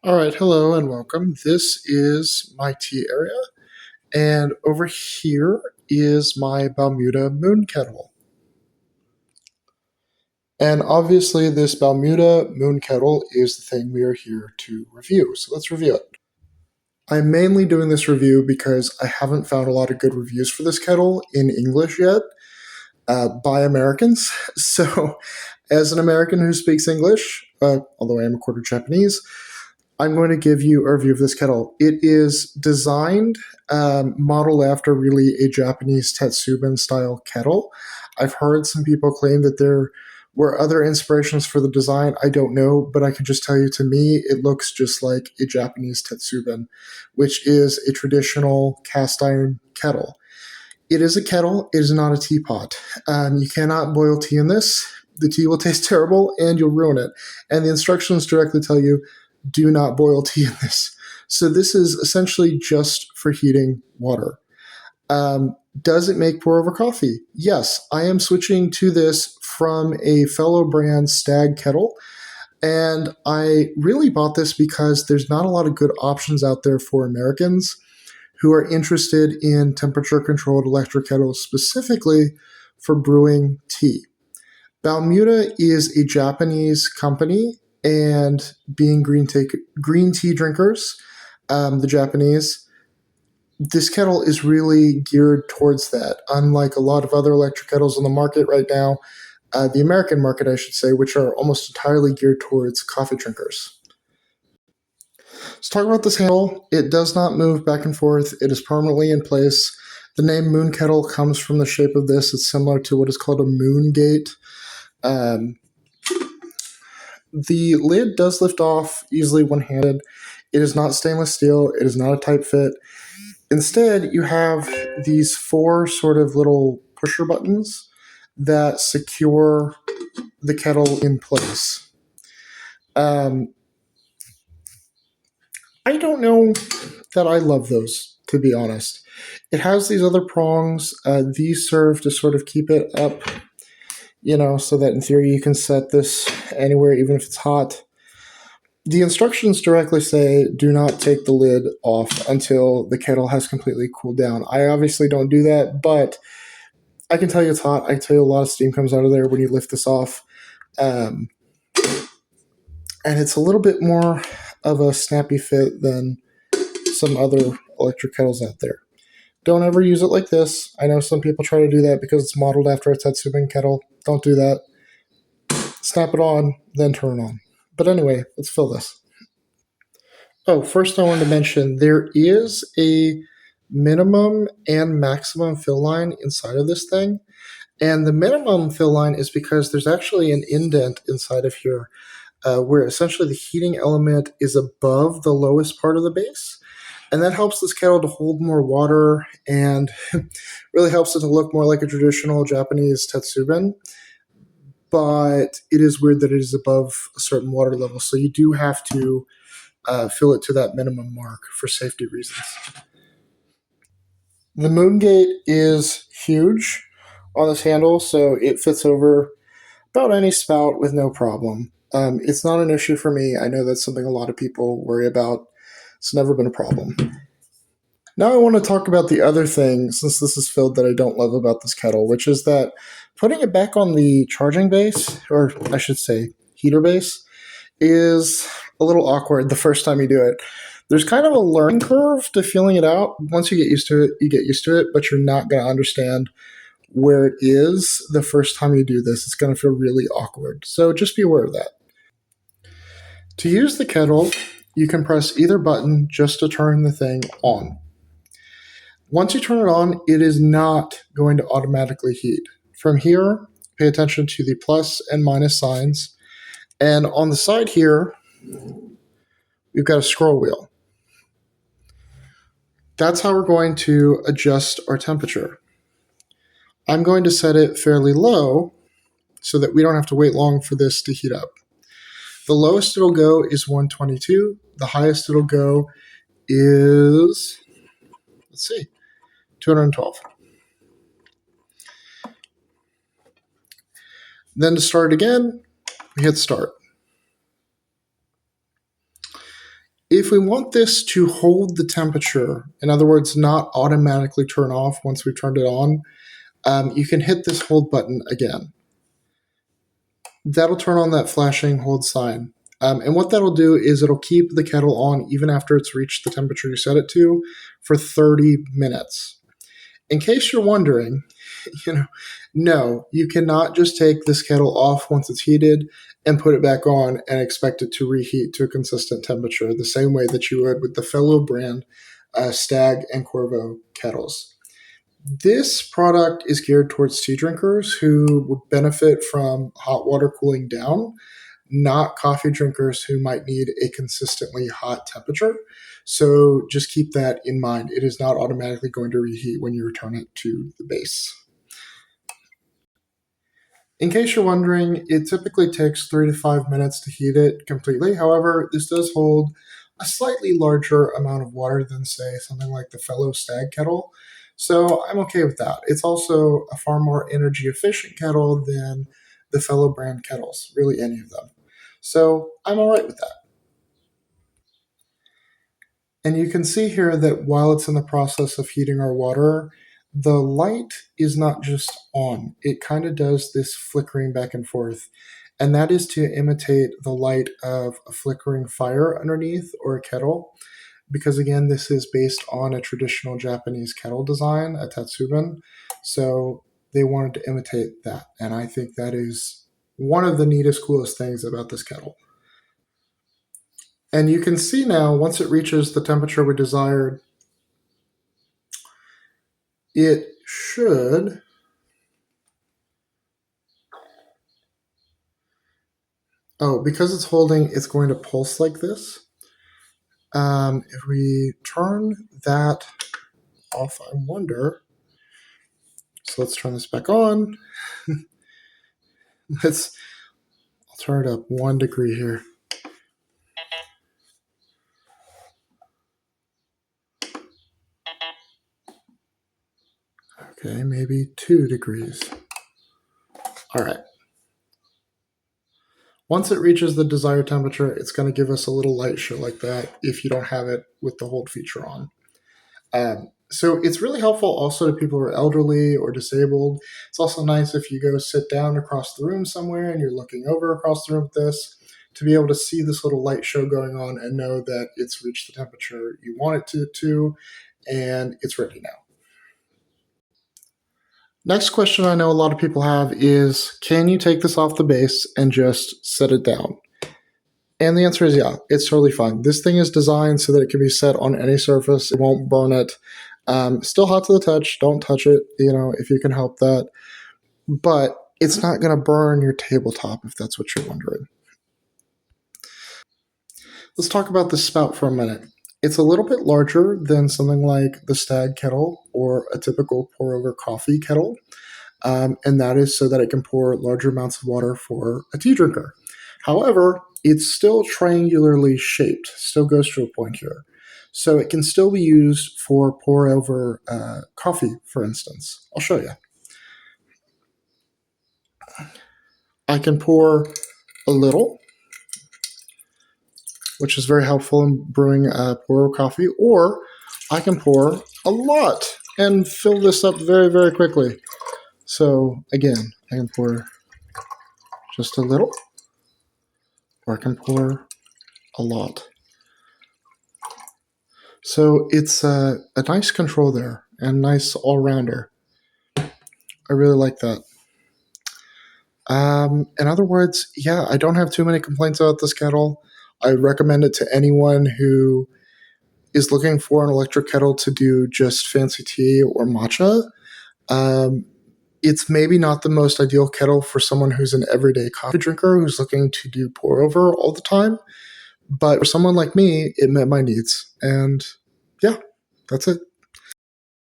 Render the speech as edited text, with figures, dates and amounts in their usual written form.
All right, hello and welcome. This is my tea area, and over here is my Balmuda moon kettle. And obviously, this Balmuda moon kettle is the thing we are here to review. So let's review it. I'm mainly doing this review because I haven't found a lot of good reviews for this kettle in English yet by Americans. So, as an American who speaks English, although I am a quarter Japanese, I'm going to give you a review of this kettle. It is designed, modeled after really a Japanese Tetsuban style kettle. I've heard some people claim that there were other inspirations for the design. I don't know, but I can just tell you, to me, it looks just like a Japanese Tetsuban, which is a traditional cast iron kettle. It is a kettle, it is not a teapot. You cannot boil tea in this. The tea will taste terrible and you'll ruin it. And the instructions directly tell you, do not boil tea in this. So this is essentially just for heating water. Does it make pour over coffee? Yes, I am switching to this from a fellow brand, Stag Kettle. And I really bought this because there's not a lot of good options out there for Americans who are interested in temperature controlled electric kettles, specifically for brewing tea. Balmuda is a Japanese company, and being green tea drinkers, the Japanese, this kettle is really geared towards that. Unlike a lot of other electric kettles on the market right now, the American market, I should say, which are almost entirely geared towards coffee drinkers. Let's talk about this handle. It does not move back and forth. It is permanently in place. The name Moon Kettle comes from the shape of this. It's similar to what is called a moon gate. The lid does lift off easily one-handed. It is not stainless steel. It is not a tight fit. Instead, you have these four sort of little pusher buttons that secure the kettle in place. I don't know that I love those, to be honest. It has these other prongs. These serve to sort of keep it up, so that in theory you can set this anywhere, even if it's hot. The instructions directly say, do not take the lid off until the kettle has completely cooled down. I obviously don't do that, but I can tell you it's hot. I can tell you a lot of steam comes out of there when you lift this off. And it's a little bit more of a snappy fit than some other electric kettles out there. Don't ever use it like this. I know some people try to do that because it's modeled after a Tetsuban kettle. Don't do that. Snap it on, then turn it on. But anyway, let's fill this. Oh, first I wanted to mention there is a minimum and maximum fill line inside of this thing. And the minimum fill line is because there's actually an indent inside of here where essentially the heating element is above the lowest part of the base. And that helps this kettle to hold more water and really helps it to look more like a traditional Japanese Tetsuban. But it is weird that it is above a certain water level. So you do have to fill it to that minimum mark for safety reasons. The Moongate is huge on this handle, so it fits over about any spout with no problem. It's not an issue for me. I know that's something a lot of people worry about. It's never been a problem. Now I want to talk about the other thing, since this is filled, that I don't love about this kettle, which is that putting it back on the charging base, or I should say heater base, is a little awkward the first time you do it. There's kind of a learning curve to feeling it out. Once you get used to it, you get used to it, but you're not going to understand where it is the first time you do this. It's going to feel really awkward. So just be aware of that. To use the kettle, you can press either button just to turn the thing on. Once you turn it on, it is not going to automatically heat. From here, pay attention to the plus and minus signs. And on the side here, we've got a scroll wheel. That's how we're going to adjust our temperature. I'm going to set it fairly low so that we don't have to wait long for this to heat up. The lowest it'll go is 122. The highest it'll go is, 212. Then to start again, we hit start. If we want this to hold the temperature, in other words, not automatically turn off once we turned it on, you can hit this hold button again. That'll turn on that flashing hold sign. And what that'll do is it'll keep the kettle on even after it's reached the temperature you set it to for 30 minutes. In case you're wondering, no, you cannot just take this kettle off once it's heated and put it back on and expect it to reheat to a consistent temperature the same way that you would with the fellow brand Stag and Corvo kettles. This product is geared towards tea drinkers who would benefit from hot water cooling down, not coffee drinkers who might need a consistently hot temperature. So just keep that in mind. It is not automatically going to reheat when you return it to the base. In case you're wondering, it typically takes 3 to 5 minutes to heat it completely. However, this does hold a slightly larger amount of water than, say, something like the fellow Stag kettle. So I'm okay with that. It's also a far more energy efficient kettle than the fellow brand kettles, really any of them. So I'm all right with that. And you can see here that while it's in the process of heating our water, the light is not just on. It kind of does this flickering back and forth. And that is to imitate the light of a flickering fire underneath or a kettle. Because again, this is based on a traditional Japanese kettle design, a Tatsuban. So they wanted to imitate that. And I think that is one of the neatest, coolest things about this kettle. And you can see now, once it reaches the temperature we desired, it should because it's holding, it's going to pulse like this. If we turn that off, I wonder. So let's turn this back on. I'll turn it up 1 degree here. Okay, maybe 2 degrees. All right. Once it reaches the desired temperature, it's going to give us a little light show like that if you don't have it with the hold feature on. So it's really helpful also to people who are elderly or disabled. It's also nice if you go sit down across the room somewhere and you're looking over across the room with this to be able to see this little light show going on and know that it's reached the temperature you want it to and it's ready now. Next question I know a lot of people have is, can you take this off the base and just set it down? And the answer is yeah, it's totally fine. This thing is designed so that it can be set on any surface. It won't burn it. Still hot to the touch. Don't touch it, if you can help that. But it's not going to burn your tabletop if that's what you're wondering. Let's talk about the spout for a minute. It's a little bit larger than something like the Stag kettle or a typical pour-over coffee kettle. And that is so that it can pour larger amounts of water for a tea drinker. However, it's still triangularly shaped, still goes to a point here. So it can still be used for pour over coffee, for instance. I'll show you. I can pour a little, which is very helpful in brewing pour over coffee, or I can pour a lot and fill this up very, very quickly. So again, I can pour just a little, or I can pour a lot. So it's a nice control there and nice all-rounder. I really like that. In other words, yeah, I don't have too many complaints about this kettle. I recommend it to anyone who is looking for an electric kettle to do just fancy tea or matcha. It's maybe not the most ideal kettle for someone who's an everyday coffee drinker who's looking to do pour over all the time. But for someone like me, it met my needs. And yeah, that's it.